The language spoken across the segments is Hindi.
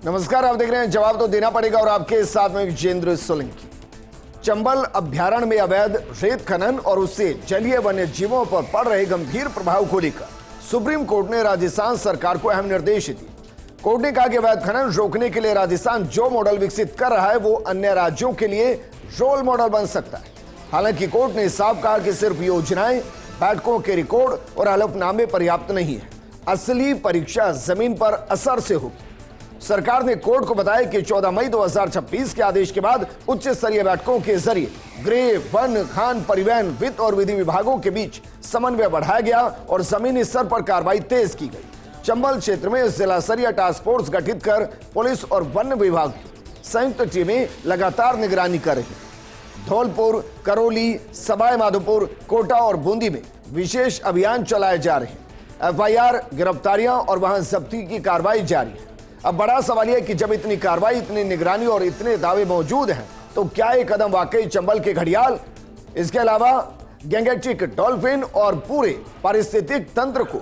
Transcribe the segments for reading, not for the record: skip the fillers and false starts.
नमस्कार, आप देख रहे हैं जवाब तो देना पड़ेगा और आपके साथ में विजेंद्र सोलंकी। चंबल अभ्यारण्य में अवैध रेत खनन और उससे जलीय वन्य जीवों पर पड़ रहे गंभीर प्रभाव को लेकर सुप्रीम कोर्ट ने राजस्थान सरकार को अहम निर्देश दिए। कोर्ट ने कहा कि अवैध खनन रोकने के लिए राजस्थान जो मॉडल विकसित कर रहा है वो अन्य राज्यों के लिए रोल मॉडल बन सकता है। हालांकि कोर्ट ने साफ कहा कि सिर्फ योजनाएं, बैठकों के रिकॉर्ड और हलफनामे पर्याप्त नहीं है, असली परीक्षा जमीन पर असर से होगी। सरकार ने कोर्ट को बताया कि 14 मई 2026 के आदेश के बाद उच्च स्तरीय बैठकों के जरिए गृह, वन, खान, परिवहन, वित्त और विधि विभागों के बीच समन्वय बढ़ाया गया और जमीनी स्तर पर कार्रवाई तेज की गई। चंबल क्षेत्र में जिला स्तरीय टास्क फोर्स गठित कर पुलिस और वन विभाग की संयुक्त टीमें लगातार निगरानी कर रही है। धौलपुर, करौली, सवाई माधोपुर, कोटा और बूंदी में विशेष अभियान चलाए जा रहे हैं। FIR, गिरफ्तारियां और वाहन जब्ती की कार्रवाई जारी है। अब बड़ा सवाल यह कि जब इतनी कार्रवाई, इतनी निगरानी और इतने दावे मौजूद हैं तो क्या ये कदम वाकई चंबल के घड़ियाल, इसके अलावा गैंगेटिक डॉल्फिन और पूरे पारिस्थितिक तंत्र को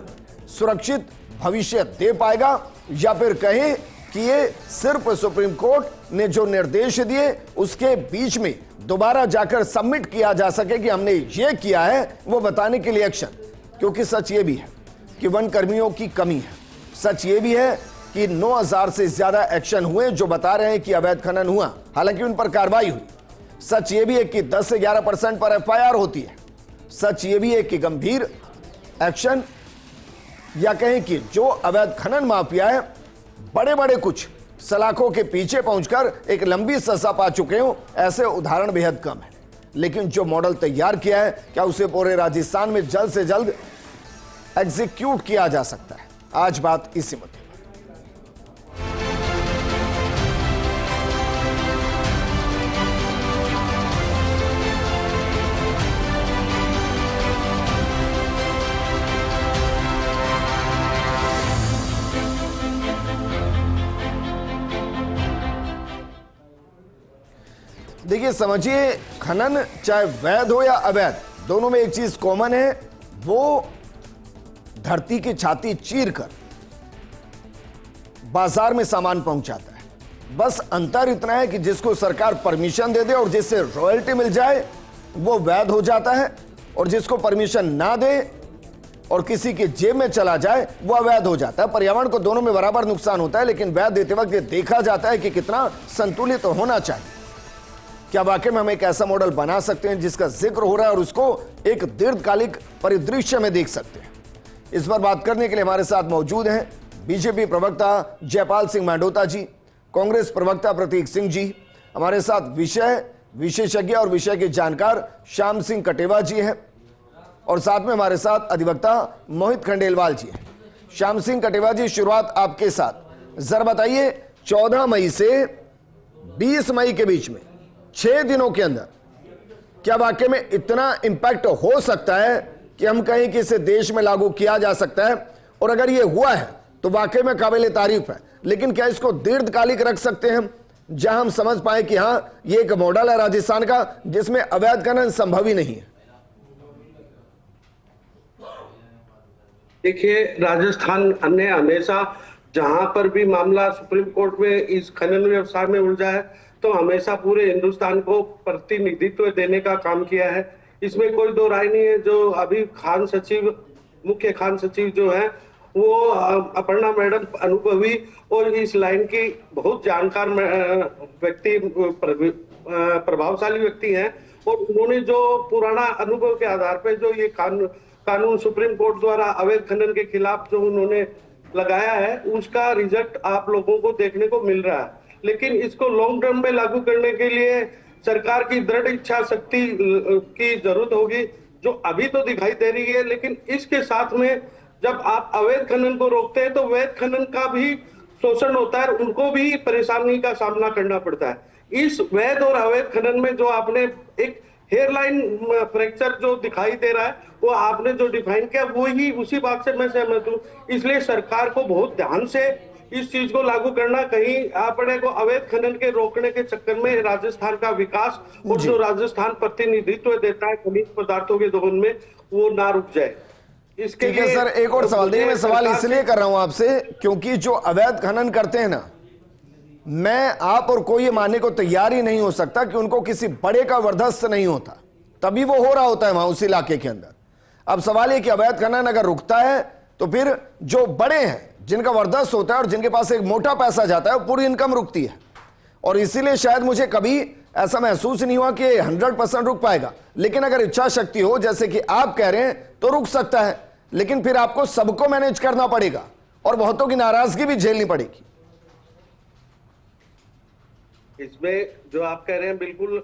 सुरक्षित भविष्य दे पाएगा, या फिर कहें कि ये सिर्फ सुप्रीम कोर्ट ने जो निर्देश दिए उसके बीच में दोबारा जाकर सबमिट किया जा सके कि हमने ये किया है वो बताने के लिए एक्शन। क्योंकि सच ये भी है कि वन कर्मियों की कमी है, सच ये भी है कि 9000 से ज्यादा एक्शन हुए जो बता रहे हैं कि अवैध खनन हुआ, हालांकि उन पर कार्रवाई हुई। सच ये भी है कि 10 से 11% पर FIR होती है। सच ये भी है कि गंभीर एक्शन, या कहें कि जो अवैध खनन माफिया है बड़े बड़े कुछ सलाखों के पीछे पहुंचकर एक लंबी सजा पा चुके हो, ऐसे उदाहरण बेहद कम है। लेकिन जो मॉडल तैयार किया है, क्या उसे पूरे राजस्थान में जल्द से जल्द एग्जीक्यूट किया जा सकता है? आज बात इसी मुद्दे। देखिए, समझिए, खनन चाहे वैध हो या अवैध, दोनों में एक चीज कॉमन है, वो धरती की छाती चीरकर बाजार में सामान पहुंचाता है। बस अंतर इतना है कि जिसको सरकार परमिशन दे दे और जिससे रॉयल्टी मिल जाए वो वैध हो जाता है, और जिसको परमिशन ना दे और किसी की जेब में चला जाए वो अवैध हो जाता है। पर्यावरण को दोनों में बराबर नुकसान होता है, लेकिन वैध देते वक्त ये देखा जाता है कि कितना संतुलित होना चाहिए। क्या वाकई में हम एक ऐसा मॉडल बना सकते हैं जिसका जिक्र हो रहा है और उसको एक दीर्घकालिक परिदृश्य में देख सकते हैं? इस पर बात करने के लिए हमारे साथ मौजूद हैं बीजेपी प्रवक्ता जयपाल सिंह मांडोता जी, कांग्रेस प्रवक्ता प्रतीक सिंह जी, हमारे साथ विषय विशेषज्ञ और विषय के जानकार श्याम सिंह कटेवा जी हैं, और साथ में हमारे साथ अधिवक्ता मोहित खंडेलवाल जी हैं। श्याम सिंह कटेवा जी, शुरुआत आपके साथ। जरा बताइए, 14 मई से 20 मई के बीच में 6 दिनों के अंदर क्या वाकई में इतना इंपैक्ट हो सकता है कि हम कहें कि इसे देश में लागू किया जा सकता है? और अगर ये हुआ है तो वाकई में काबिल तारीफ है, लेकिन क्या इसको दीर्घकालिक रख सकते हैं हम, जहां हम समझ पाए कि हां ये एक मॉडल है राजस्थान का जिसमें अवैध खनन संभव ही नहीं है? देखिए, राजस्थान ने हमेशा जहां पर भी मामला सुप्रीम कोर्ट में इस खनन व्यवसाय में उलझा है तो हमेशा पूरे हिंदुस्तान को प्रतिनिधित्व देने का काम किया है। इसमें कोई दो राय नहीं है। जो अभी खान सचिव, मुख्य खान सचिव जो है वो अपर्णा मैडम अनुभवी और इस लाइन की बहुत जानकार व्यक्ति, प्रभावशाली व्यक्ति हैं, और उन्होंने जो पुराना अनुभव के आधार पर जो ये कानून सुप्रीम कोर्ट द्वारा अवैध खनन के खिलाफ जो उन्होंने लगाया है उसका रिजल्ट आप लोगों को देखने को मिल रहा है। लेकिन इसको लॉन्ग टर्म में लागू करने के लिए सरकार की दृढ़ इच्छा शक्ति की जरूरत होगी, जो अभी तो दिखाई दे रही है। लेकिन इसके साथ में जब आप अवैध खनन को रोकते हैं तो वैध खनन का भी शोषण होता है, उनको भी परेशानी का सामना करना पड़ता है। इस वैध और अवैध खनन में जो आपने एक हेयरलाइन फ्रैक्चर जो दिखाई दे रहा है वो आपने जो डिफाइन किया वो ही, उसी बात से मैं सहमत हूँ। इसलिए सरकार को बहुत ध्यान से इस चीज को लागू करना, कहीं अपने को अवैध खनन के रोकने के चक्कर में राजस्थान का विकास और जो राजस्थान प्रतिनिधित्व देता है खनिज पदार्थों के दोहन में, वो ना रुक जाए। इसके लिए सर एक और सवाल, देखिए मैं सवाल इसलिए कर रहा हूं आपसे क्योंकि जो अवैध खनन करते हैं ना, मैं, आप और कोई ये मानने को तैयार ही नहीं हो सकता कि उनको किसी बड़े का वरदस्त नहीं होता, तभी वो हो रहा होता है वहां उस इलाके के अंदर। अब सवाल ये कि अवैध खनन अगर रुकता है तो फिर जो बड़े हैं, जिनका वरदस्त होता है और जिनके पास एक मोटा पैसा जाता है, वो पूरी इनकम रुकती है। और इसीलिए शायद मुझे कभी ऐसा महसूस नहीं हुआ कि 100% रुक पाएगा। लेकिन अगर इच्छा शक्ति हो, जैसे कि आप कह रहे हैं, तो रुक सकता है। लेकिन फिर आपको सबको मैनेज करना पड़ेगा और बहुतों की नाराजगी भी झेलनी पड़ेगी। इसमें जो आप कह रहे हैं बिल्कुल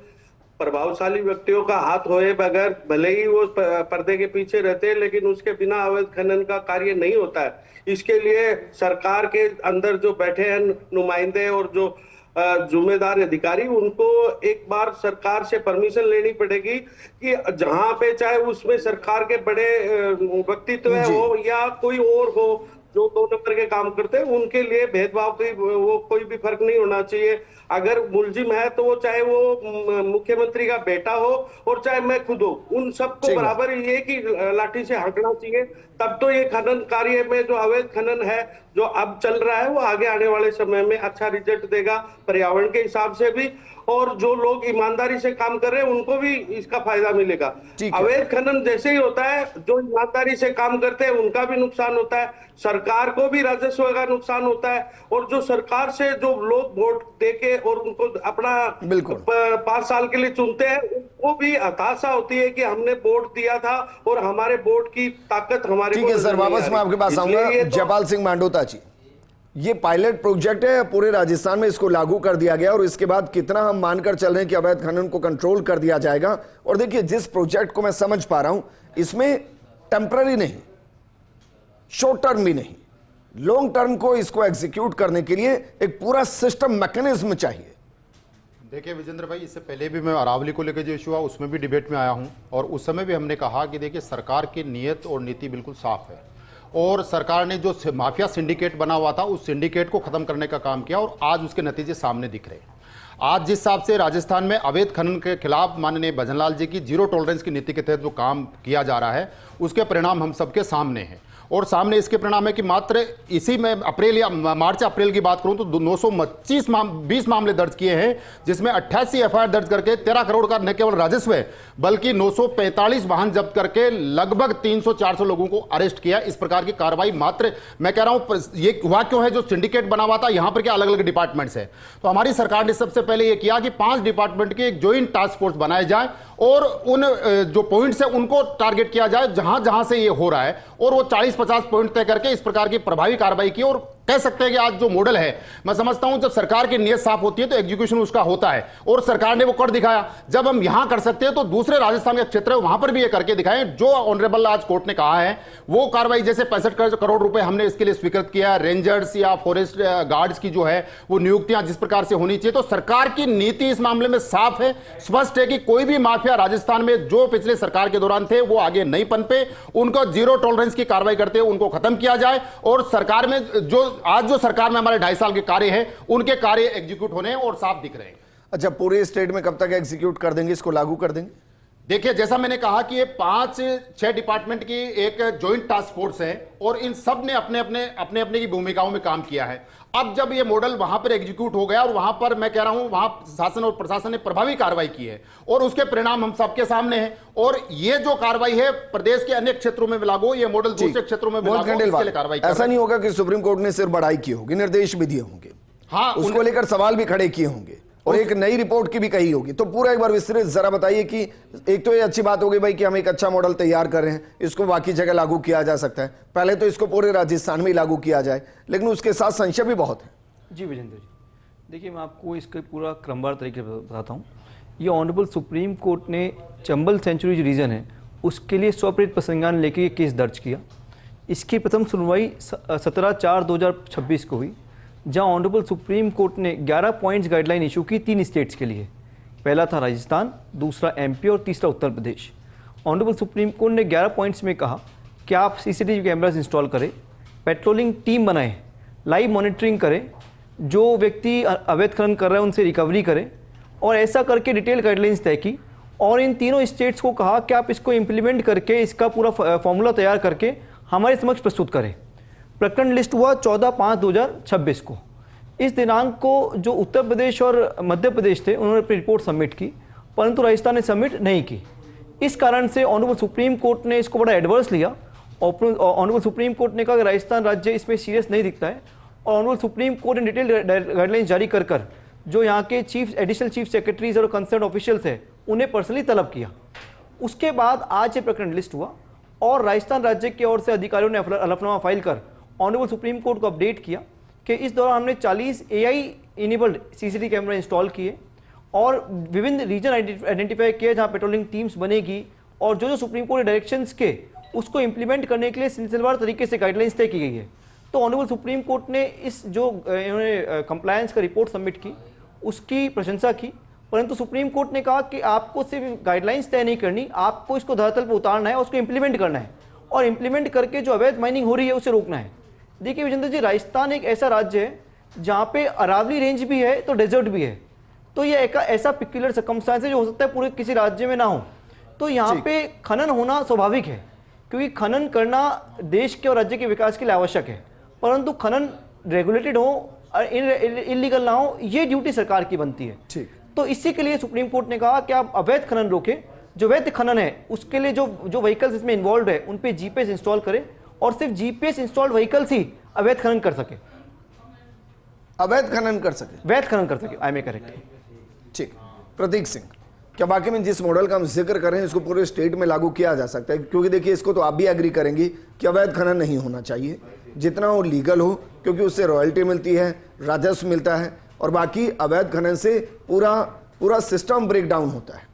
प्रभावशाली व्यक्तियों का हाथ होए बगैर, भले ही वो पर्दे के पीछे रहते हैं, लेकिन उसके बिना अवैध खनन का कार्य नहीं होता है। इसके लिए सरकार के अंदर जो बैठे हैं नुमाइंदे और जो जिम्मेदार अधिकारी, उनको एक बार सरकार से परमिशन लेनी पड़ेगी कि जहां पे चाहे उसमें सरकार के बड़े व्यक्तित्व हो या कोई और हो जो 2 नंबर के काम करते हैं, उनके लिए भेदभाव की वो कोई भी फर्क नहीं होना चाहिए। अगर मुलजिम है तो वो चाहे वो मुख्यमंत्री का बेटा हो और चाहे मैं खुद हो, उन सबको बराबर ये कि लाठी से हटना चाहिए। तब तो ये खनन कार्य में जो अवैध खनन है जो अब चल रहा है, वो आगे आने वाले समय में अच्छा रिजल्ट देगा, पर्यावरण के हिसाब से भी, और जो लोग ईमानदारी से काम कर रहे हैं उनको भी इसका फायदा मिलेगा। अवैध खनन जैसे ही होता है, जो ईमानदारी से काम करते हैं उनका भी नुकसान होता है, सरकार को भी राजस्व का नुकसान होता है, और जो सरकार से जो लोग वोट देके और उनको अपना 5 साल के लिए चुनते हैं, उनको भी हताशा होती है कि हमने वोट दिया था और हमारे वोट की ताकत हमारे। ठीक है सर, वापस मैं आपके पास आऊंगा। जयपाल सिंह मांडोता जी, ये पायलट प्रोजेक्ट है, पूरे राजस्थान में इसको लागू कर दिया गया और इसके बाद कितना हम मानकर चल रहे हैं कि अवैध खनन को कंट्रोल कर दिया जाएगा। और देखिए, जिस प्रोजेक्ट को मैं समझ पा रहा हूं, इसमें टेम्पररी नहीं, शॉर्ट टर्म भी नहीं, लॉन्ग टर्म को इसको एग्जीक्यूट करने के लिए एक पूरा सिस्टम मैकेनिज्म चाहिए। देखिए विजेंद्र भाई, इससे पहले भी मैं अरावली को लेकर जो इशू हुआ उसमें भी डिबेट में आया हूं, और उस समय भी हमने कहा कि देखिए सरकार की नीयत और नीति बिल्कुल साफ है, और सरकार ने जो माफिया सिंडिकेट बना हुआ था उस सिंडिकेट को खत्म करने का काम किया, और आज उसके नतीजे सामने दिख रहे हैं। आज जिस हिसाब से राजस्थान में अवैध खनन के खिलाफ माननीय भजनलाल जी की 0 टॉलरेंस की नीति के तहत जो काम किया जा रहा है, उसके परिणाम हम सबके सामने हैं। और सामने इसके परिणाम है कि मात्र इसी में अप्रैल या मार्च अप्रैल की बात करूं तो 920 मामले दर्ज किए हैं, जिसमें 88 एफआईआर दर्ज करके 13 करोड़ का न केवल राजस्व है बल्कि 945 वाहन जब्त करके लगभग 300-400 लोगों को अरेस्ट किया। इस प्रकार की कार्रवाई मात्र, मैं कह रहा हूं ये हुआ क्यों है, जो सिंडिकेट बना हुआ था यहां पर क्या अलग अलग डिपार्टमेंट्स है, तो हमारी सरकार ने सबसे पहले यह किया कि 5 डिपार्टमेंट की एक ज्वाइंट टास्क फोर्स बनाए जाए और उन जो पॉइंट्स है उनको टारगेट किया जाए जहां जहां से ये हो रहा है, और वो 40-50 पॉइंट तय करके इस प्रकार की प्रभावी कार्रवाई की। और कह सकते हैं कि आज जो मॉडल है, मैं समझता हूं जब सरकार की नीयत साफ होती है तो एग्जीक्यूशन उसका होता है, और सरकार ने वो कर दिखाया। जब हम यहां कर सकते हैं तो दूसरे राजस्थान के क्षेत्र है वहां पर भी ये करके दिखाएं। जो ऑनरेबल आज कोर्ट ने कहा है वो कार्रवाई, जैसे 65 करोड़ रुपए हमने इसके लिए स्वीकृत किया, रेंजर्स या फॉरेस्ट गार्ड्स की जो है वो नियुक्तियां जिस प्रकार से होनी चाहिए, तो सरकार की नीति इस मामले में साफ है, स्पष्ट है कि कोई भी माफिया राजस्थान में जो पिछले सरकार के दौरान थे वो आगे नहीं पनपे, उनको 0 टॉलरेंस की कार्रवाई करते हुए उनको खत्म किया जाए, और सरकार में जो सरकार में हमारे 2.5 साल के कार्य हैं उनके कार्य एग्जीक्यूट होने और साफ दिख रहे हैं। अच्छा, पूरे स्टेट में कब तक एग्जीक्यूट कर देंगे, इसको लागू कर देंगे? देखिए, जैसा मैंने कहा कि ये 5-6 डिपार्टमेंट की एक ज्वाइंट टास्क फोर्स है, और इन सब ने अपने अपने की भूमिकाओं में काम किया है। अब जब ये मॉडल वहां पर एग्जीक्यूट हो गया और वहां पर मैं कह रहा हूं वहां शासन और प्रशासन ने प्रभावी कार्रवाई की है, और उसके परिणाम हम सबके सामने हैं, और ये जो कार्रवाई है प्रदेश के अन्य क्षेत्रों में लागू, ये मॉडल दूसरे क्षेत्रों में लागू, इसके लिए कार्रवाई। ऐसा नहीं होगा कि सुप्रीम कोर्ट ने सिर्फ बढ़ाई की होगी, निर्देश भी दिए होंगे, हाँ, उसको लेकर सवाल भी खड़े किए होंगे, और एक नई रिपोर्ट की भी कही होगी। तो पूरा एक बार विस्तृत जरा बताइए कि एक तो ये अच्छी बात होगी भाई कि हम एक अच्छा मॉडल तैयार कर रहे हैं, इसको बाकी जगह लागू किया जा सकता है, पहले तो इसको पूरे राजस्थान में ही लागू किया जाए, लेकिन उसके साथ संशय भी बहुत है। जी विजेंद्र जी, देखिए मैं आपको इसका पूरा क्रमवार तरीके से बताता हूँ। ये ऑनरेबल सुप्रीम कोर्ट ने चंबल सेंचुरी जो रीजन है उसके लिए स्वप्रेरित प्रसंगान लेके ये केस दर्ज किया। इसकी प्रथम सुनवाई 17/4/2026 को हुई, जहां ऑनरेबल सुप्रीम कोर्ट ने 11 पॉइंट्स गाइडलाइन इशू की 3 स्टेट्स के लिए। पहला था राजस्थान, दूसरा एमपी और तीसरा Uttar Pradesh. Honourable supreme court ने 11 पॉइंट्स में कहा कि आप सीसीटीवी कैमरास इंस्टॉल करें, पेट्रोलिंग टीम बनाएं, लाइव मॉनिटरिंग करें, जो व्यक्ति अवैध खनन कर रहे हैं उनसे रिकवरी करें, और ऐसा करके डिटेल गाइडलाइंस तय की। और इन तीनों स्टेट्स को कहा कि आप इसको इम्प्लीमेंट करके इसका पूरा फॉर्मूला तैयार करके हमारे समक्ष प्रस्तुत करें। प्रकरण लिस्ट हुआ 14/5/2026 को। इस दिनांक को जो उत्तर प्रदेश और मध्य प्रदेश थे उन्होंने अपनी रिपोर्ट सबमिट की, परंतु राजस्थान ने सबमिट नहीं की। इस कारण से ऑनरेबल सुप्रीम कोर्ट ने इसको बड़ा एडवर्स लिया। ऑनरेबल सुप्रीम कोर्ट ने कहा कि राजस्थान राज्य इसमें सीरियस नहीं दिखता है, और ऑनरेबल सुप्रीम कोर्ट ने डिटेल गाइडलाइंस जारी कर जो यहाँ के एडिशनल चीफ सेक्रेटरीज और कंसर्न ऑफिशियल्स है उन्हें पर्सनली तलब किया। उसके बाद आज ये प्रकरण लिस्ट हुआ और राजस्थान राज्य की ओर से अधिकारियों ने हलफनामा फाइल कर ऑनरेबल सुप्रीम कोर्ट को अपडेट किया कि इस दौरान हमने 40 AI enabled CCTV camera install किए और विभिन्न रीजन आइडेंटिफाई किए जहां पेट्रोलिंग टीम्स बनेगी, और जो सुप्रीम कोर्ट के डायरेक्शंस के उसको इंप्लीमेंट करने के लिए सिलसिलेवार तरीके से गाइडलाइंस तय की गई है। तो ऑनरेबल सुप्रीम कोर्ट ने इस जो इन्होंने कंप्लायंस का रिपोर्ट सबमिट की उसकी प्रशंसा की, परंतु सुप्रीम कोर्ट ने कहा कि आपको सिर्फ गाइडलाइंस तय नहीं करनी, आपको इसको धरातल पर उतारना है, उसको इंप्लीमेंट करना है, और इंप्लीमेंट करके जो अवैध माइनिंग हो रही है उसे रोकना है। देखिए विजेंद्र जी, राजस्थान एक ऐसा राज्य है जहाँ पे अरावली रेंज भी है तो डेजर्ट भी है, तो ये एक ऐसा पिक्युलर सर्कमस्टांस है जो हो सकता है पूरे किसी राज्य में ना हो। तो यहाँ पे खनन होना स्वाभाविक है, क्योंकि खनन करना देश के और राज्य के विकास के लिए आवश्यक है, परंतु खनन रेगुलेटेड हो, इलीगल ना हो, ये ड्यूटी सरकार की बनती है। ठीक। तो इसी के लिए सुप्रीम कोर्ट ने कहा कि आप अवैध खनन रोकें, जो वैध खनन है उसके लिए जो व्हीकल्स इसमें इन्वॉल्व है उन पे GPS इंस्टॉल करें, और सिर्फ GPS इंस्टॉल्ड व्हीकल्स ही अवैध खनन कर सके, अवैध खनन कर सके, वैध खनन कर सके। I am correct? ठीक। प्रतीक सिंह, क्या वाकई में जिस मॉडल का हम जिक्र करें इसको पूरे स्टेट में लागू किया जा सकता है? क्योंकि देखिए, इसको तो आप भी एग्री करेंगे कि अवैध खनन नहीं होना चाहिए, जितना वो लीगल हो, क्योंकि उससे रॉयल्टी मिलती है, राजस्व मिलता है, और बाकी अवैध खनन से पूरा सिस्टम ब्रेक डाउन होता है।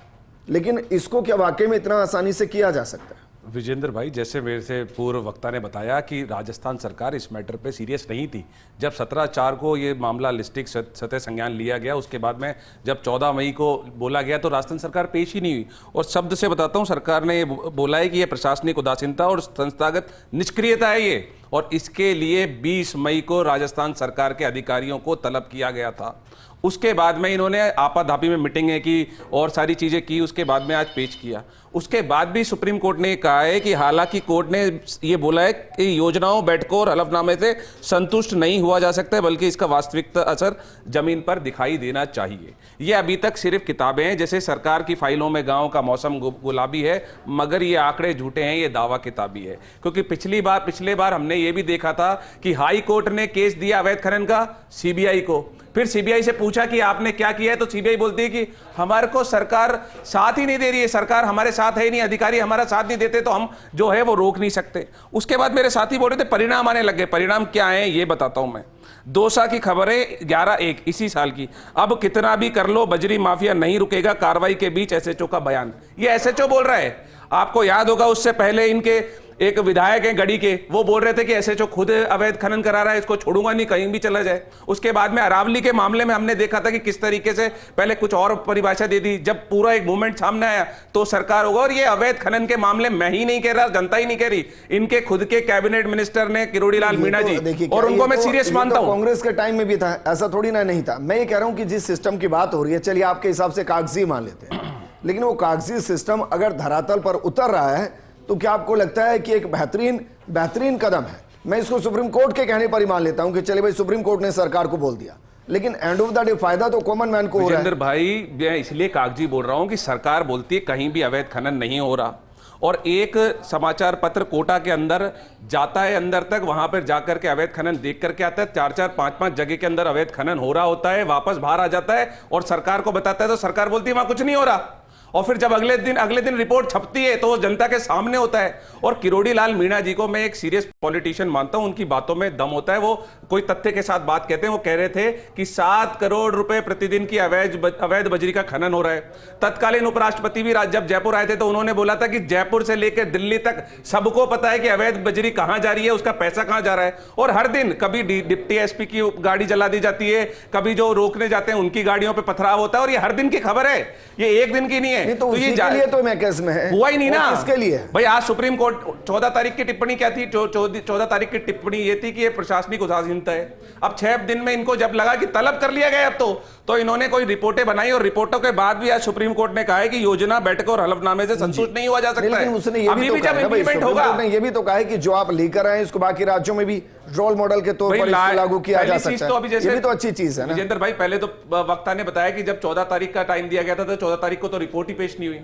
लेकिन इसको क्या वाकई में इतना आसानी से किया जा सकता है? विजेंद्र भाई, जैसे मेरे से पूर्व वक्ता ने बताया कि राजस्थान सरकार इस मैटर पे सीरियस नहीं थी। जब 17/4 को ये मामला लिस्टिक सतह संज्ञान लिया गया, उसके बाद में जब 14 मई को बोला गया तो राजस्थान सरकार पेश ही नहीं हुई। और शब्द से बताता हूँ, सरकार ने बोला है कि ये प्रशासनिक उदासीनता और संस्थागत निष्क्रियता है ये, और इसके लिए 20 मई को राजस्थान सरकार के अधिकारियों को तलब किया गया था। उसके बाद में इन्होंने आपाधापी में मीटिंगें की और सारी चीज़ें की, उसके बाद में आज पेश किया। उसके बाद भी सुप्रीम कोर्ट ने कहा है कि हालांकि कोर्ट ने ये बोला है कि योजनाओं, बैठकों और हलफनामे से संतुष्ट नहीं हुआ जा सकता है, बल्कि इसका वास्तविक असर जमीन पर दिखाई देना चाहिए। ये अभी तक सिर्फ किताबें हैं, जैसे सरकार की फाइलों में गाँव का मौसम गुलाबी है, मगर ये आंकड़े झूठे हैं, ये दावा किताबी है। क्योंकि पिछले बार हमने ये भी देखा था कि हाई कोर्ट ने केस दिया अवैध खनन का CBI को, फिर CBI से पूछा कि आपने क्या किया है, तो CBI बोलती है कि हमारे को सरकार साथ ही नहीं दे रही है, सरकार हमारे साथ है ही नहीं, अधिकारी हमारा साथ नहीं देते तो हम जो है वो रोक नहीं सकते। उसके बाद मेरे साथी बोल रहे थे परिणाम आने लगे। परिणाम क्या है ये बताता हूं मैं। दौसा की खबर है 11/1 इसी साल की। अब कितना भी कर लो बजरी माफिया नहीं रुकेगा, कार्रवाई के बीच SHO का बयान। ये SHO बोल रहा है। आपको याद होगा उससे पहले इनके एक विधायक हैं गढ़ी के, वो बोल रहे थे कि SHO खुद अवैध खनन करा रहा है, इसको छोड़ूंगा नहीं, कहीं भी चला जाए। उसके बाद में अरावली के मामले में हमने देखा था कि किस तरीके से पहले कुछ और परिभाषा दे दी, जब पूरा एक मूवमेंट सामने आया तो सरकार होगा। और ये अवैध खनन के मामले मैं ही नहीं कह रहा, जनता ही नहीं कह रही, इनके खुद के कैबिनेट मिनिस्टर ने, किरोड़ी लाल मीणा जी, और उनको मैं सीरियस मानता हूं। कांग्रेस के टाइम में भी था, ऐसा थोड़ी ना नहीं था। मैं ये कह रहा हूं कि जिस सिस्टम की बात हो रही है, चलिए आपके हिसाब से कागजी मान लेते हैं, लेकिन वो कागजी सिस्टम अगर धरातल पर उतर रहा है तो क्या आपको लगता है कि एक बेहतरीन कदम है? मैं इसको सुप्रीम कोर्ट के कहने पर ही मान लेता हूं कि चलिए भाई सुप्रीम कोर्ट ने सरकार को बोल दिया, लेकिन एंड ऑफ द डे फायदा तो कॉमन मैन को हो रहा है। विजेंद्र भाई, मैं इसलिए कागजी बोल रहा हूं कि सरकार बोलती है कहीं भी अवैध खनन नहीं हो रहा, और एक समाचार पत्र कोटा के अंदर जाता है अंदर तक, वहां पर जाकर के अवैध खनन देख करके आता है, 4-4, 5-5 जगह के अंदर अवैध खनन हो रहा होता है, वापस बाहर आ जाता है और सरकार को बताता है, तो सरकार बोलती है वहां कुछ नहीं हो रहा। और फिर जब अगले दिन रिपोर्ट छपती है तो वो जनता के सामने होता है। और किरोड़ी लाल मीणा जी को मैं एक सीरियस पॉलिटिशियन मानता हूं, उनकी बातों में दम होता है। वो कोई तथ्य के साथ बात कहते हैं। वो कह रहे थे कि 7 करोड़ रुपए प्रतिदिन की अवैध बजरी का खनन हो रहा है। तत्कालीन उपराष्ट्रपति भी जब जयपुर आए थे तो उन्होंने बोला था कि जयपुर से लेकर दिल्ली तक सबको पता है कि अवैध बजरी कहां जा रही है, उसका पैसा कहां जा रहा है। और हर दिन कभी डिप्टी SP की गाड़ी जला दी जाती है, कभी जो रोकने जाते हैं उनकी गाड़ियों पर पथराव होता है, और ये हर दिन की खबर है, ये एक दिन की नहीं है। नहीं तो ये लिए तो मैं केस में है, हुआ ही नहीं ना। किसके लिए भाई आज सुप्रीम कोर्ट 14 तारीख की टिप्पणी क्या थी? 14 तारीख की टिप्पणी ये थी कि ये प्रशासनिक उदासीनता है। अब 6 दिन में इनको जब लगा कि तलब कर लिया गया अब तो इन्होंने कोई रिपोर्टें बनाई, और रिपोर्टों के बाद भी आज सुप्रीम कोर्ट ने कहा है कि योजना, बैठक और हलफनामे से संतुष्ट नहीं हुआ जा सकता है। लेकिन उसने ये भी तो कहा, होगा, ये भी तो कहा है कि जो आप लेकर आए इसको बाकी राज्यों में भी रोल मॉडल के तौर पर इसको लागू किया जा पहली चीज सकता तो है। अभी जैसे ये भी तो अच्छी चीज है ना। विजेंद्र भाई, पहले तो वक्ता ने बताया कि जब 14 तारीख का टाइम दिया गया था तो 14 तारीख को तो रिपोर्ट ही पेश नहीं हुई।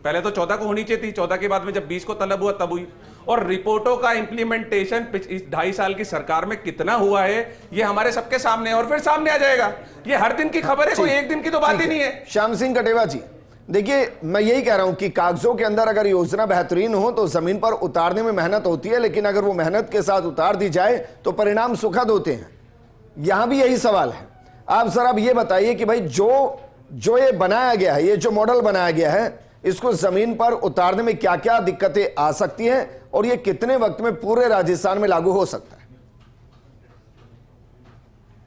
पहले तो 14 को होनी चाहिए थी, 14 के बाद में जब 20 को तलब हुआ तब हुई। और रिपोर्टों का इंप्लीमेंटेशन इस 2.5 साल की सरकार में कितना हुआ है ये हमारे सबके सामने है, और फिर सामने आ जाएगा। ये हर दिन की खबर है, कोई एक दिन की तो बात ही नहीं है। श्याम सिंह कटेवा जी, देखिए मैं यही कह रहा हूं कि कागजों के अंदर अगर योजना बेहतरीन हो तो जमीन पर उतारने में मेहनत होती है, लेकिन अगर वो मेहनत के साथ उतार दी जाए तो परिणाम सुखद होते हैं। यहां भी यही सवाल है। आप सर अब ये बताइए कि भाई जो ये बनाया गया है, ये जो मॉडल बनाया गया है, इसको जमीन पर उतारने में क्या क्या दिक्कतें आ सकती हैं और ये कितने वक्त में पूरे राजस्थान में लागू हो सकता है?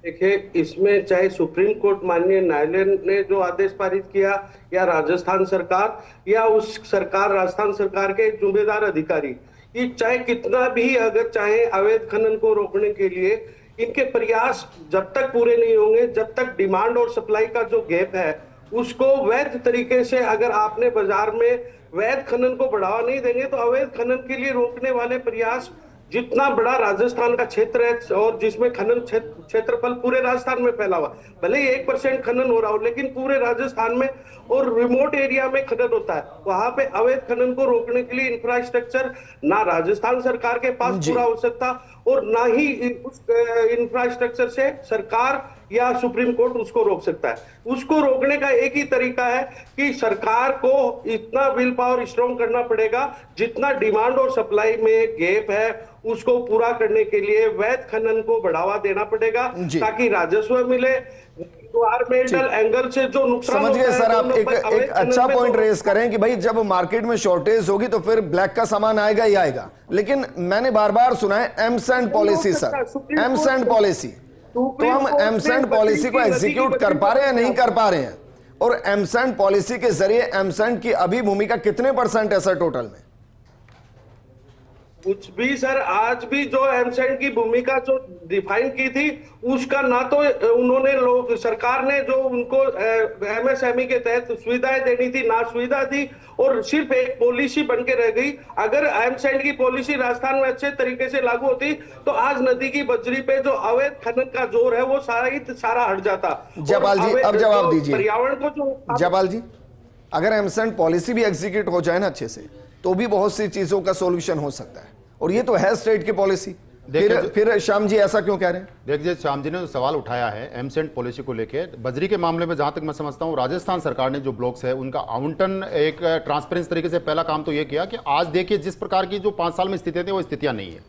देखिए, इसमें चाहे सुप्रीम कोर्ट माननीय न्यायालय ने जो आदेश पारित किया या राजस्थान सरकार या उस सरकार राजस्थान सरकार के जिम्मेदार अधिकारी, ये चाहे कितना भी अगर चाहे अवैध खनन को रोकने के लिए इनके प्रयास जब तक पूरे नहीं होंगे, जब तक डिमांड और सप्लाई का जो गैप है उसको वैध तरीके से अगर आपने बाजार में वैध खनन को बढ़ावा नहीं देंगे तो अवैध खनन के लिए रोकने वाले प्रयास, जितना बड़ा राजस्थान का क्षेत्र है और जिसमें खनन क्षेत्रफल पूरे राजस्थान में फैला हुआ, भले ही 1% खनन हो रहा हो लेकिन पूरे राजस्थान में और रिमोट एरिया में खनन होता है, वहां पे अवैध खनन को रोकने के लिए इंफ्रास्ट्रक्चर ना राजस्थान सरकार के पास पूरा हो सकता और ना ही उस इंफ्रास्ट्रक्चर से सरकार या सुप्रीम कोर्ट उसको रोक सकता है। उसको रोकने का एक ही तरीका है कि सरकार को इतना विल पावर स्ट्रॉन्ग करना पड़ेगा, जितना डिमांड और सप्लाई में गैप है उसको पूरा करने के लिए वैध खनन को बढ़ावा देना पड़ेगा ताकि राजस्व मिले। एनवायरमेंटल एंगल से जो नुकसान समझ गए सर, आप एक अच्छा पॉइंट रेज करें कि भाई जब मार्केट में शॉर्टेज होगी तो फिर ब्लैक का सामान आएगा ही आएगा, लेकिन मैंने बार बार सुना है एमसेंड पॉलिसी सर, एमसेंड पॉलिसी, तो हम एमसेंड पॉलिसी को एग्जीक्यूट कर पा रहे हैं नहीं कर पा रहे हैं? और एमसेंड पॉलिसी के जरिए एमसेंड की अभी भूमिका कितने % है सर टोटल में? कुछ भी सर, आज भी जो एमसेंड की भूमिका जो डिफाइन की थी उसका ना तो उन्होंने लोग सरकार ने जो उनको एमएसएमई के तहत सुविधाएं देनी थी ना सुविधा दी और सिर्फ एक पॉलिसी बन के रह गई। अगर एमसेंड की पॉलिसी राजस्थान में अच्छे तरीके से लागू होती तो आज नदी की बजरी पे जो अवैध खनन का जोर है वो सारा हट जाता। जयपाल जी अब जवाब दीजिए। पर्यावरण को जो जयपाल जी, अगर एमसेंड पॉलिसी भी एग्जीक्यूट हो जाए ना अच्छे से तो भी बहुत सी चीजों का सॉल्यूशन हो सकता है, और ये तो है स्टेट की पॉलिसी। फिर श्याम जी ऐसा क्यों कह रहे हैं? देखिए, श्याम जी ने जो सवाल उठाया है एमसेंड पॉलिसी को लेकर, बजरी के मामले में जहां तक मैं समझता हूं राजस्थान सरकार ने जो ब्लॉक्स है उनका आवंटन एक ट्रांसपेरेंस तरीके से पहला काम तो ये किया कि आज देखिए जिस प्रकार की जो 5 साल में स्थितियां थी वो स्थितियां नहीं है।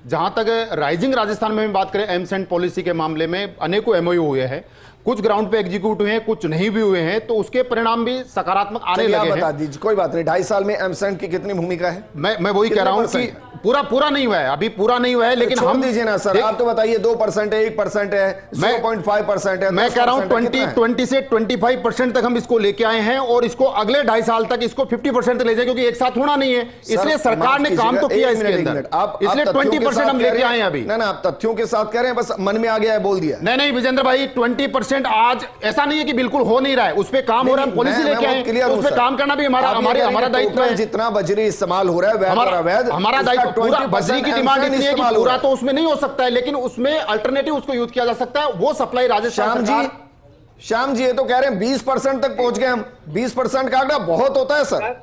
जहां तक राइजिंग राजस्थान में बात करें, एमसेंड पॉलिसी के मामले में अनेकों एमओयू हुए हैं, कुछ ग्राउंड पे एग्जीक्यूट हुए हैं, कुछ नहीं भी हुए हैं, तो उसके परिणाम भी सकारात्मक आने लगे हैं। बता दीजिए, कोई बात नहीं। 2.5 साल में एमसेंड की कितनी भूमिका है? मैं वही कह रहा हूं कि पूरा नहीं हुआ है, अभी पूरा नहीं हुआ है, लेकिन हम दीजिए ना सर, आप तो बताइए 2% है, 1% है, 0.5% है। मैं कह रहा हूं 20 से 25% तक हम इसको लेके आए हैं और इसको अगले 2.5 साल तक इसको 50% तक ले जाए, क्योंकि एक साथ होना नहीं है, इसलिए सरकार ने काम तो किया इसके अंदर, इसलिए 20% हम लेके आए हैं अभी। ना आप तथ्यों के साथ कह रहे हैं, बस मन में आ गया है बोल दिया। नहीं विजेंद्र भाई, 20% आज ऐसा नहीं है कि बिल्कुल हो नहीं रहा है, उस पर काम हो रहा है, पॉलिसी लेके आए, उस पर काम करना भी हमारा दायित्व है। जितना बजरी इस्तेमाल हो रहा है वैध और अवैध, हमारा दायित्व। पूरा बजरी की डिमांड इतनी है कि पूरा तो उसमें नहीं हो सकता है, लेकिन उसमें अल्टरनेटिव उसको यूज किया जा सकता है, वो सप्लाई राजस्थान सरकार। श्याम जी ये तो कह रहे हैं 20% तक पहुंच गए हम। 20% का आंकड़ा बहुत होता है सर।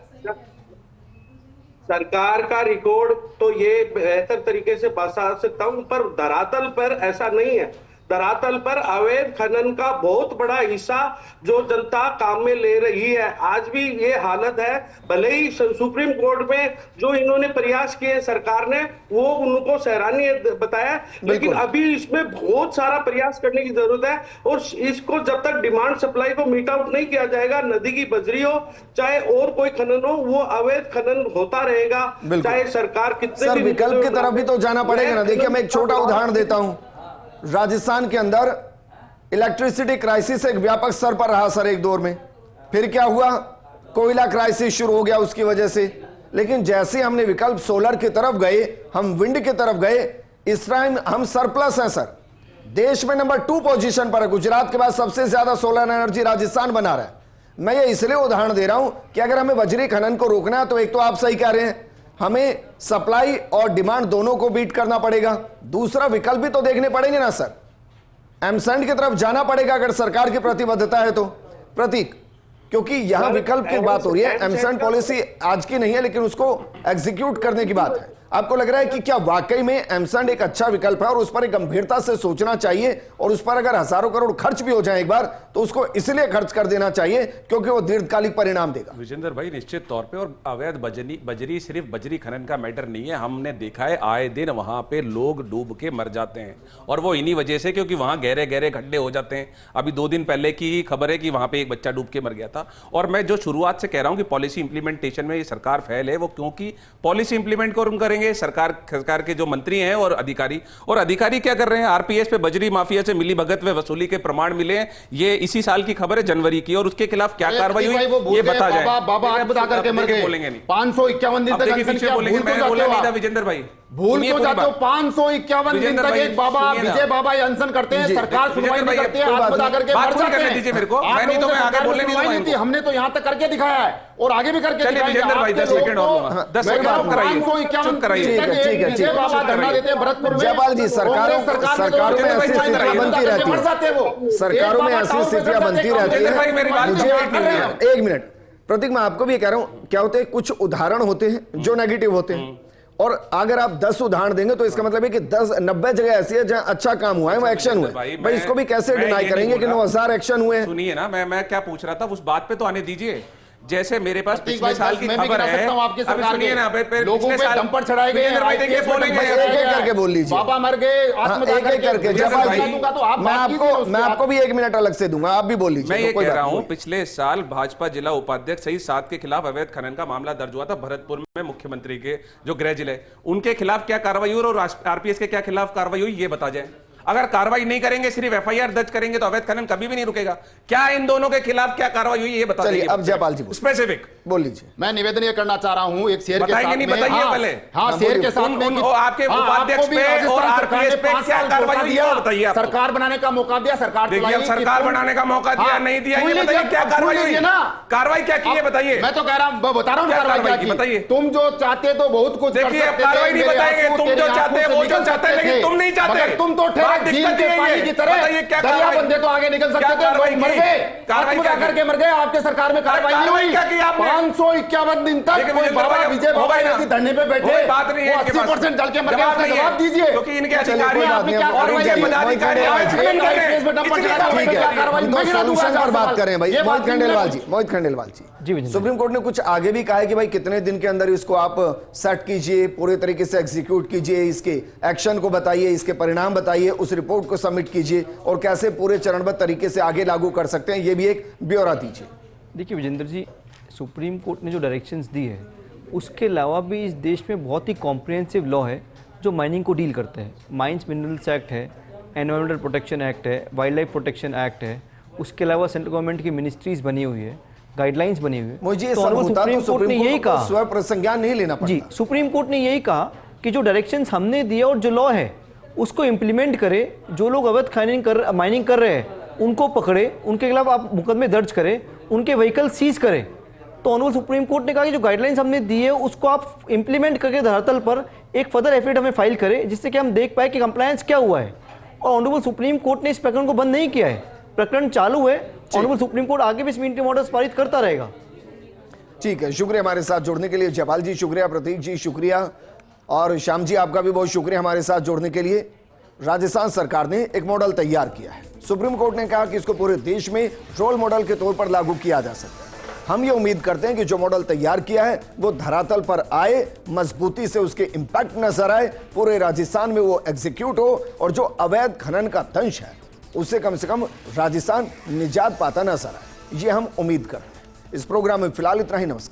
सरकार का रिकॉर्ड तो ये बेहतर तरीके से बता सकता हूं, पर धरातल पर ऐसा नहीं है। धरातल पर अवैध खनन का बहुत बड़ा हिस्सा जो जनता काम में ले रही है, आज भी ये हालत है। भले ही सुप्रीम कोर्ट में जो इन्होंने प्रयास किए सरकार ने वो उनको सराहनीय बताया, लेकिन अभी इसमें बहुत सारा प्रयास करने की जरूरत है और इसको जब तक डिमांड सप्लाई को मीट आउट नहीं किया जाएगा, नदी की बजरी हो चाहे और कोई खनन हो, वो अवैध खनन होता रहेगा, चाहे सरकार कितने भी विकल्प की तरफ भी तो जाना पड़ेगा ना। देखिए मैं एक छोटा उदाहरण देता हूं, राजस्थान के अंदर इलेक्ट्रिसिटी क्राइसिस एक व्यापक स्तर पर रहा सर एक दौर में, फिर क्या हुआ, कोयला क्राइसिस शुरू हो गया उसकी वजह से। लेकिन जैसे हमने विकल्प सोलर की तरफ गए, हम विंड की तरफ गए, इस टाइम हम सरप्लस हैं सर। देश में नंबर 2 पोजीशन पर है, गुजरात के बाद सबसे ज्यादा सोलर एनर्जी राजस्थान बना रहा है। मैं ये इसलिए उदाहरण दे रहा हूं कि अगर हमें बजरी खनन को रोकना है तो एक तो आप सही कह रहे हैं हमें सप्लाई और डिमांड दोनों को बीट करना पड़ेगा। दूसरा विकल्प भी तो देखने पड़ेंगे ना सर, एमसैंड की तरफ जाना पड़ेगा अगर सरकार की प्रतिबद्धता है तो। प्रतीक, क्योंकि यहां विकल्प की बात हो रही है, एमसैंड पॉलिसी आज की नहीं है लेकिन उसको एग्जीक्यूट करने की बात है। आपको लग रहा है कि क्या वाकई में एमसैंड एक अच्छा विकल्प है और उस पर एक गंभीरता से सोचना चाहिए, और उस पर अगर हजारों करोड़ खर्च भी हो जाए एक बार तो उसको इसलिए खर्च कर देना चाहिए क्योंकि वो दीर्घकालिक परिणाम देगा? विजेंद्र भाई, निश्चित तौर पे, और अवैध बजरी सिर्फ बजरी खनन का मैटर नहीं है। हमने देखा है आए दिन वहां पे लोग डूब के मर जाते हैं, और वो इन्हीं वजह से, क्योंकि वहां गहरे गहरे गड्ढे हो जाते हैं। अभी 2 दिन पहले की खबर है कि वहां पे एक बच्चा डूब के मर गया था। और मैं जो शुरुआत से कह रहा हूं कि पॉलिसी इंप्लीमेंटेशन में ये सरकार फेल है, वो क्योंकि पॉलिसी इंप्लीमेंट करेंगे सरकार के जो मंत्री हैं और अधिकारी क्या कर रहे हैं? आरपीएस पे बजरी माफिया से मिली भगत व वसूली के प्रमाण मिले हैं। ये इसी साल की खबर है, जनवरी की, और उसके खिलाफ क्या कार्रवाई हुई ये बता जाए। बाबा आग बता करके मर गए, बोलेंगे नहीं। 551 दिन तक अनशन किया, बोलेंगे, मैं बोला नहीं था विजेंद्र भाई, भूल तो जाते हो। 551 दिन तक एक बाबा विजय बाबा अनशन करते हैं, सरकार सुनवाई नहीं करती है, आग बता करके मर जाते हैं। दीजिए मेरे को, मैं नहीं तो मैं आगे बोलने नहीं दूंगा। हमने तो यहां तक करके दिखाया है और आगे भी करके दिखाएंगे। विजेंद्र भाई 10 सेकंड और दूंगा, 10 सेकंड और कराइए, 551 कराइए। विजय बाबा धरना देते हैं भरतपुर में। जयपाल जी, सरकारों में ऐसी स्थितियां बनती रहती है, सरकारों में ऐसी स्थितियां बनती रहती है। एक मिनट प्रतीक, मैं आपको भी कह रहा हूं, क्या होते हैं कुछ उदाहरण होते हैं जो नेगेटिव होते हैं, और अगर आप 10 उदाहरण देंगे तो इसका मतलब है कि 90 जगह ऐसी है जहां अच्छा काम हुआ है, वो एक्शन हुआ है। भाई इसको भी कैसे डिनाई करेंगे कि 9000 एक्शन हुए हैं? सुनिए ना, मैं क्या पूछ रहा था, उस बात पे तो आने दीजिए। जैसे मेरे पास पिछले साल की मैं भी खबर कह है, सकता हूं आपकी सरकार सुनिए ना, लोगों पे डंपर चढ़ाए गए, बोलेंगे एक करके बोल लीजिए। बाबा मर गए, एक एक करके। जयपाल जी, मैं आपको भी 1 मिनट अलग से दूंगा, आप भी बोल लीजिए। मैं ये कह रहा हूं, पिछले साल भाजपा जिला उपाध्यक्ष सहित 7 के खिलाफ अवैध खनन का मामला दर्ज हुआ था भरतपुर में। मुख्यमंत्री के जो गृह जिले, उनके खिलाफ क्या कार्रवाई हुई और आरपीएस के क्या खिलाफ कार्रवाई हुई, ये बता जाए। अगर कार्रवाई नहीं करेंगे, सिर्फ एफआईआर दर्ज करेंगे, तो अवैध खनन कभी भी नहीं रुकेगा। क्या इन दोनों के खिलाफ क्या कार्रवाई हुई ये बता दीजिए। अब जयपाल जी स्पेसिफिक बोल लीजिए। मैं निवेदन ये करना चाह रहा हूं, एक शेर के साथ में, बताइए पहले। हाँ, शेर के साथ में आपके उपाध्यक्ष पे और आरपीएस पे क्या कार्रवाई हुई है बताइए। सरकार बनाने का मौका दिया, सरकार बनाने का मौका दिया, नहीं दिया, ये बताइए क्या कार्रवाई हुई ना? कार्रवाई क्या की है बताइए। मैं तो कह रहा हूं, बता रहा हूं कार्रवाई की, बताइए। तुम जो चाहते तो बहुत कुछ कर सकते थे, कार्रवाई नहीं बताएंगे। तुम जो चाहते हैं वो जो चाहते हैं, लेकिन तुम नहीं चाहते। तुम तो ठहरे झील के पानी की तरह दरिया बंदे तो आगे निकल सकते थे, लोग मर गए, आत्महत्या करके मर गए। आपके सरकार में कार्रवाई नहीं हुई। 551 दिन तक कोई बाबा विजय बाबा धरने पे बैठे, 80% जल के मर गए। जवाब दीजिए, क्योंकि इनके अधिकारी आपने क्या कार्रवाई की? सोल्यूशन पर बात करें भाई। मोहित खंडेलवाल जी, सुप्रीम कोर्ट ने कुछ आगे भी कहा है कि भाई कितने दिन के अंदर इसको आप सेट कीजिए, पूरे तरीके से एग्जीक्यूट कीजिए, इसके एक्शन को बताइए, इसके परिणाम बताइए, उस रिपोर्ट को सबमिट कीजिए, और कैसे पूरे चरणबद्ध तरीके से आगे लागू कर सकते हैं, ये भी एक ब्यौरा दीजिए। देखिए विजेंद्र जी, सुप्रीम कोर्ट ने जो डायरेक्शंस दी है, उसके अलावा भी इस देश में बहुत ही कॉम्प्रिहेंसिव लॉ है जो माइनिंग को डील करते हैं। माइंस मिनरल्स एक्ट है, एनवायरमेंटल प्रोटेक्शन एक्ट है, वाइल्ड लाइफ प्रोटेक्शन एक्ट है, उसके अलावा सेंट्रल गवर्नमेंट की मिनिस्ट्रीज बनी हुई है, गाइडलाइंस बनी हुई है। मुझे सुप्रीम कोर्ट ने यही कहा, स्व प्रसंज्ञान नहीं लेना पड़ता। जी, सुप्रीम कोर्ट ने यही कहा कि जो डायरेक्शंस हमने दिया और जो लॉ है उसको इम्प्लीमेंट करे। जो लोग अवैध माइनिंग कर रहे हैं उनको पकड़े, उनके खिलाफ आप मुकदमे दर्ज करें, उनके व्हीकल सीज करें। तो ऑनरेबल सुप्रीम कोर्ट ने कहा कि जो गाइडलाइंस हमने दी है उसको आप इंप्लीमेंट करके धरातल पर एक फर्दर एफिडेविट हमें फाइल करें, जिससे कि हम देख पाए कि कंप्लायंस क्या हुआ है। और ऑनरेबल सुप्रीम कोर्ट ने इस प्रकरण को बंद नहीं किया है, प्रकरण चालू है। ऑनरेबल सुप्रीम कोर्ट आगे भी इस इंटीरिम ऑर्डर्स पारित करता रहेगा। ठीक है, शुक्रिया हमारे साथ जुड़ने के लिए। जयपाल जी शुक्रिया, प्रतीक जी शुक्रिया, और श्याम जी आपका भी बहुत शुक्रिया हमारे साथ जुड़ने के लिए। राजस्थान सरकार ने एक मॉडल तैयार किया है। सुप्रीम कोर्ट ने कहा कि इसको पूरे देश में रोल मॉडल के तौर पर लागू किया जा सकता है। हम ये उम्मीद करते हैं कि जो मॉडल तैयार किया है वो धरातल पर आए, मजबूती से उसके इंपैक्ट नजर आए, पूरे राजस्थान में वो एग्जीक्यूट हो, और जो अवैध खनन का दंश है उससे कम से कम राजस्थान निजात पाता नजर आए, ये हम उम्मीद करते हैं। इस प्रोग्राम में फिलहाल इतना ही। नमस्कार।